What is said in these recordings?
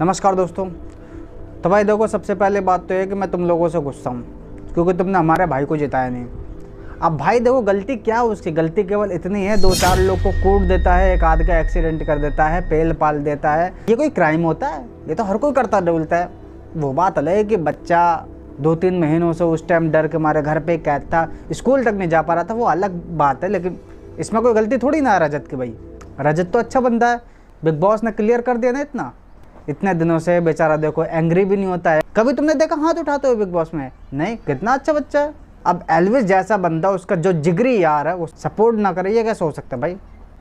नमस्कार दोस्तों। तो भाई देखो, सबसे पहले बात तो है कि मैं तुम लोगों से गुस्सा हूँ क्योंकि तुमने हमारे भाई को जिताया नहीं। अब भाई देखो, गलती क्या है उसकी? गलती केवल इतनी है, 2-4 लोग को कूट देता है, एक आध का एक्सीडेंट कर देता है, पेल पाल देता है। ये कोई क्राइम होता है? ये तो हर कोई करता डुलता है। वो बात अलग है कि बच्चा 2-3 महीनों से उस टाइम डर के मारे घर पे कैद था, स्कूल तक नहीं जा पा रहा था, वो अलग बात है। लेकिन इसमें कोई गलती थोड़ी ना है रजत की। भाई रजत तो अच्छा बंदा है, बिग बॉस ने क्लियर कर दिया ना। इतने दिनों से बेचारा देखो एंग्री भी नहीं होता है। कभी तुमने देखा हाथ उठाते हुए बिग बॉस में? नहीं। कितना अच्छा बच्चा है। अब एल्विस जैसा बंदा, उसका जो जिगरी यार है, वो सपोर्ट ना करे, ये कैसे हो सकता है भाई?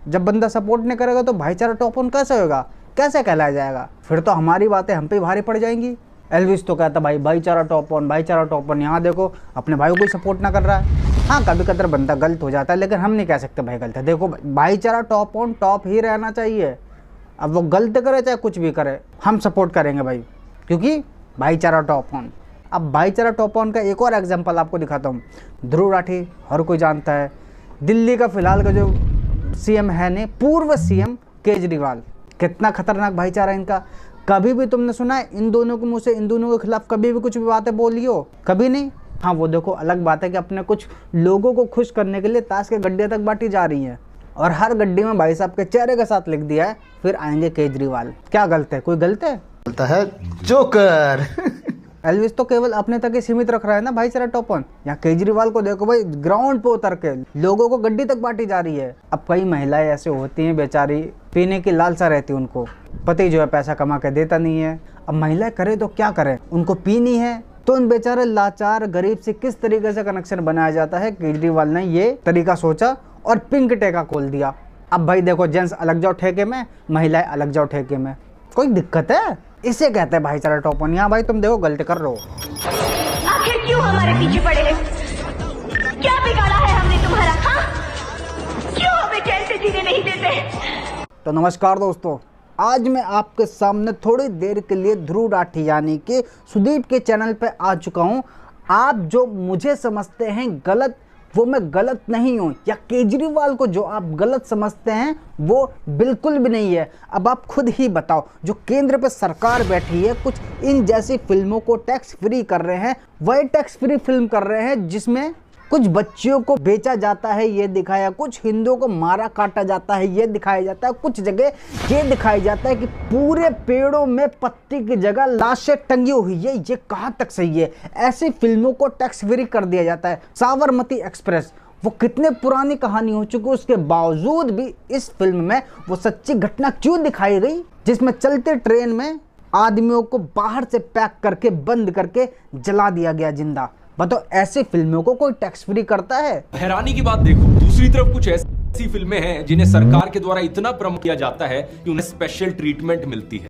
जब बंदा सपोर्ट नहीं करेगा तो भाईचारा टॉप ऑन कैसे होगा? कैसे कहलाया जाएगा? फिर तो हमारी बातें हम पे भारी पड़ जाएंगी। एल्विस तो कहता भाई भाईचारा टॉप ऑन, भाईचारा टॉप ऑन। यहाँ देखो अपने भाई को कोई सपोर्ट ना कर रहा है। हाँ, कभी कदर बंदा गलत हो जाता है, लेकिन हम नहीं कह सकते भाई गलत है। देखो भाईचारा टॉप ऑन टॉप ही रहना चाहिए। अब वो गलत करे चाहे कुछ भी करे, हम सपोर्ट करेंगे भाई, क्योंकि भाईचारा टॉप ऑन। अब भाईचारा टॉप ऑन का एक और एग्जांपल आपको दिखाता हूँ। ध्रुव राठी हर कोई जानता है, दिल्ली का फिलहाल का जो सीएम है ने, पूर्व सीएम केजरीवाल। कितना खतरनाक भाईचारा इनका। कभी भी तुमने सुना है इन दोनों के मुँह से, इन दोनों के खिलाफ कभी भी कुछ भी बातें बोली हो? कभी नहीं। हाँ, वो देखो अलग बात है कि अपने कुछ लोगों को खुश करने के लिए ताश के गड्ढे तक बांटी जा रही हैं, और हर गड्ढे में भाई साहब के चेहरे के साथ लिख दिया है फिर आएंगे केजरीवाल। क्या गलत है? कोई गलत है? बोलता है जोकर। एल्विस तो केवल अपने तक ही सीमित रख रहा है ना भाईचारा टॉप ऑन। यहाँ केजरीवाल को देखो भाई, ग्राउंड पे उतर के लोगों को गड्डी तक बांटी जा रही है। अब कई महिलाएं ऐसे होती हैं बेचारी, पीने की लालसा रहती है उनको, पति जो है पैसा कमा के देता नहीं है। अब महिलाएं करे तो क्या करें, उनको पीनी है, तो उन बेचारे लाचार गरीब से किस तरीके से कनेक्शन बनाया जाता है। केजरीवाल ने ये तरीका सोचा और पिंक टेका खोल दिया। अब भाई देखो, जेंट्स अलग जाओ ठेके में, महिलाएं अलग जाओ ठेके में। कोई दिक्कत है? इसे कहते हैं भाईचारा टॉप ऑन। यहाँ भाई तुम देखो गलत कर रहे हो। आखिर क्यों हमारे पीछे पड़े हैं? क्या बिगाड़ा है हमने तुम्हारा? हाँ? क्यों हमें चैन से जीने नहीं देते? तो नमस्कार दोस्तों, आज मैं आपके सामने थोड़ी देर के लिए ध्रुव राठी यानी कि सुदीप के चैनल पे आ चुका हूँ। आप जो मुझे समझते हैं गलत, वो मैं गलत नहीं हूँ, या केजरीवाल को जो आप गलत समझते हैं वो बिल्कुल भी नहीं है। अब आप खुद ही बताओ, जो केंद्र पे सरकार बैठी है, कुछ इन जैसी फिल्मों को टैक्स फ्री कर रहे हैं, वही टैक्स फ्री फिल्म कर रहे हैं जिसमें कुछ बच्चियों को बेचा जाता है ये दिखाया, कुछ हिंदुओं को मारा काटा जाता है ये दिखाया जाता है, कुछ जगह ये दिखाया जाता है कि पूरे पेड़ों में पत्ती की जगह लाशें टंगी हुई है। ये कहाँ तक सही है? ऐसी फिल्मों को टैक्स फ्री कर दिया जाता है। साबरमती एक्सप्रेस, वो कितने पुरानी कहानी हो चुकी है, उसके बावजूद भी इस फिल्म में वो सच्ची घटना क्यों दिखाई गई, जिसमें चलते ट्रेन में आदमियों को बाहर से पैक करके बंद करके जला दिया गया जिंदा। बताओ, ऐसी फिल्मों को कोई टैक्स फ्री करता है? हैरानी की बात देखो, दूसरी तरफ कुछ ऐसी फिल्में हैं जिन्हें सरकार के द्वारा इतना प्रमोट किया जाता है कि उन्हें स्पेशल ट्रीटमेंट मिलती है।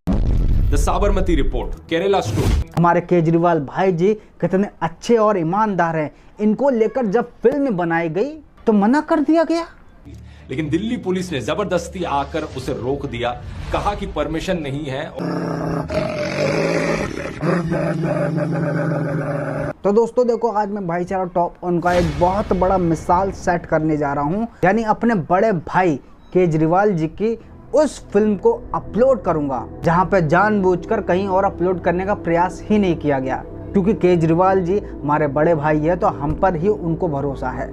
The Sabarmati report, Kerala story. हमारे केजरीवाल भाई जी कितने अच्छे और ईमानदार हैं। इनको लेकर जब फिल्म बनाई गई तो मना कर दिया गया, लेकिन दिल्ली पुलिस ने जबरदस्ती आकर उसे रोक दिया, कहा कि परमिशन नहीं है। तो दोस्तों देखो, आज मैं भाईचारा टॉप ऑन का एक बहुत बड़ा मिसाल सेट करने जा रहा हूं, यानी अपने बड़े भाई केजरीवाल जी की उस फिल्म को अपलोड करूंगा जहां पे जानबूझकर कहीं और अपलोड करने का प्रयास ही नहीं किया गया, क्योंकि केजरीवाल जी हमारे बड़े भाई है तो हम पर ही उनको भरोसा है।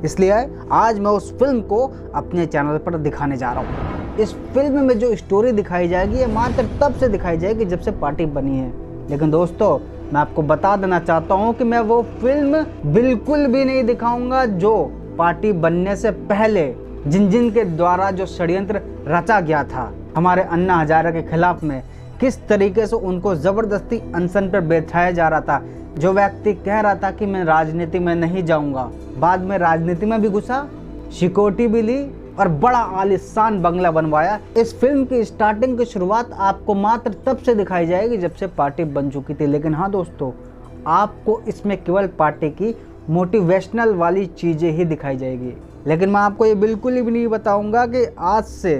इसलिए आज मैं उस फिल्म को अपने चैनल पर दिखाने जा रहा हूँ। इस फिल्म में जो स्टोरी दिखाई जाएगी ये मात्र तब से दिखाई जाएगी जब से पार्टी बनी है। लेकिन दोस्तों, मैं आपको बता देना चाहता हूँ कि मैं वो फिल्म बिल्कुल भी नहीं दिखाऊंगा जो पार्टी बनने से पहले जिन के द्वारा जो षड्यंत्र रचा गया था हमारे अन्ना हजारे के खिलाफ में, किस तरीके से उनको जबरदस्ती अनशन पर बैठाया जा रहा था। जो व्यक्ति कह रहा था कि मैं राजनीति में नहीं जाऊंगा, बाद में राजनीति में भी घुसा, सिक्योरिटी भी ली और बड़ा आलीशान बंगला बनवाया। इस फिल्म की स्टार्टिंग की शुरुआत आपको मात्र तब से दिखाई जाएगी जब से पार्टी बन चुकी थी। लेकिन हाँ दोस्तों, आपको इसमें केवल पार्टी की मोटिवेशनल वाली चीजें ही दिखाई जाएगी। लेकिन मैं आपको ये बिल्कुल ही भी नहीं बताऊंगा कि आज से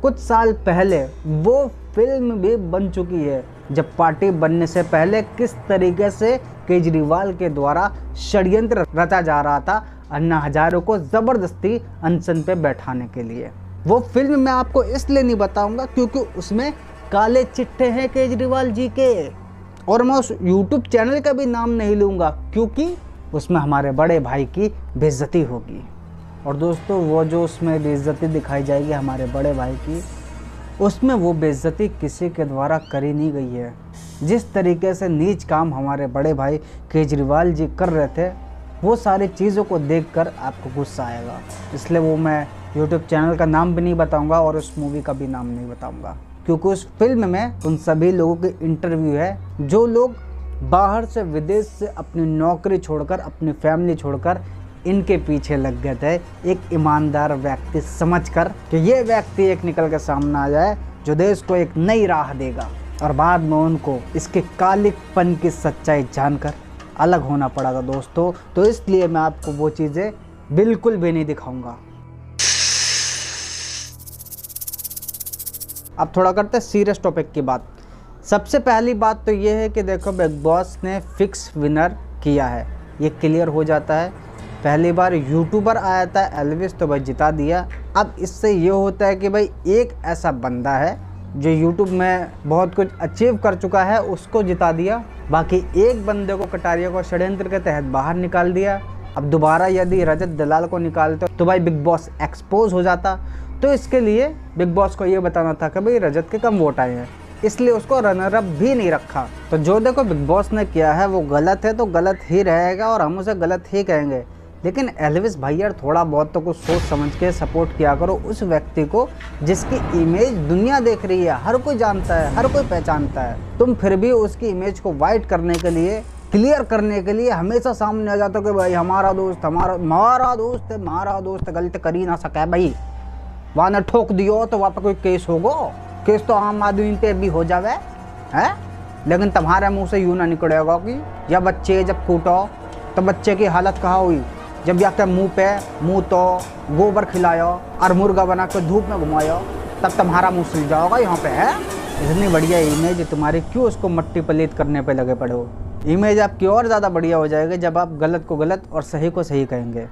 कुछ साल पहले वो फिल्म भी बन चुकी है, जब पार्टी बनने से पहले किस तरीके से केजरीवाल के द्वारा षड्यंत्र रचा जा रहा था अन्ना हजारे को जबरदस्ती अनशन पे बैठाने के लिए। वो फिल्म मैं आपको इसलिए नहीं बताऊंगा क्योंकि उसमें काले चिट्ठे हैं केजरीवाल जी के। और मैं उस यूट्यूब चैनल का भी नाम नहीं लूँगा क्योंकि उसमें हमारे बड़े भाई की बेइज्जती होगी। और दोस्तों वो जो उसमें बेइज्जती दिखाई जाएगी हमारे बड़े भाई की, उसमें वो बेइज्जती किसी के द्वारा करी नहीं गई है। जिस तरीके से नीच काम हमारे बड़े भाई केजरीवाल जी कर रहे थे, वो सारी चीज़ों को देखकर आपको गुस्सा आएगा। इसलिए वो मैं यूट्यूब चैनल का नाम भी नहीं बताऊंगा और उस मूवी का भी नाम नहीं बताऊंगा, क्योंकि उस फिल्म में उन सभी लोगों की इंटरव्यू है जो लोग बाहर से विदेश से अपनी नौकरी छोड़कर, अपनी फैमिली छोड़कर इनके पीछे लग गए थे, एक ईमानदार व्यक्ति समझकर कि ये व्यक्ति एक निकल के सामने आ जाए जो देश को एक नई राह देगा। और बाद में उनको इसके कालिकपन की सच्चाई जानकर अलग होना पड़ा था दोस्तों। तो इसलिए मैं आपको वो चीज़ें बिल्कुल भी नहीं दिखाऊंगा। अब थोड़ा करते हैं सीरियस टॉपिक की बात। सबसे पहली बात तो ये है कि देखो, बिग बॉस ने फिक्स विनर किया है, ये क्लियर हो जाता है। पहली बार यूट्यूबर आया था एल्विस, तो भाई जिता दिया। अब इससे ये होता है कि भाई एक ऐसा बंदा है जो यूट्यूब में बहुत कुछ अचीव कर चुका है, उसको जिता दिया। बाकी एक बंदे को, कटारिया को षड्यंत्र के तहत बाहर निकाल दिया। अब दोबारा यदि रजत दलाल को निकालते तो भाई बिग बॉस एक्सपोज हो जाता। तो इसके लिए बिग बॉस को ये बताना था कि भाई रजत के कम वोट आए हैं, इसलिए उसको रनर अप भी नहीं रखा। तो जो देखो बिग बॉस ने किया है वो गलत है तो गलत ही रहेगा और हम उसे गलत ही कहेंगे। लेकिन एल्विस भाई यार, थोड़ा बहुत तो कुछ सोच समझ के सपोर्ट किया करो उस व्यक्ति को जिसकी इमेज दुनिया देख रही है, हर कोई जानता है, हर कोई पहचानता है। तुम फिर भी उसकी इमेज को वाइट करने के लिए, क्लियर करने के लिए हमेशा सामने आ जाते हो कि भाई हमारा दोस्त, हमारा दोस्त गलत कर ही ना सके। भाई वहाँ ने ठोक दियो तो वहाँ पर कोई केस होगो, केस तो आम आदमी पे भी हो जावे है। लेकिन तुम्हारे मुँह से यूँ ना निकलेगा कि या बच्चे जब कूटो तो बच्चे की हालत कहाँ हुई, जब जाके मुंह पे मुंह तो गोबर खिलायो और मुर्गा बना के धूप में घुमायो, तब तुम्हारा मुंह सिल जाओगा यहाँ पे है। इतनी बढ़िया इमेज तुम्हारी, क्यों उसको मट्टी पलीत करने पे लगे पड़े हो। इमेज आपकी और ज़्यादा बढ़िया हो जाएगी जब आप गलत को गलत और सही को सही कहेंगे।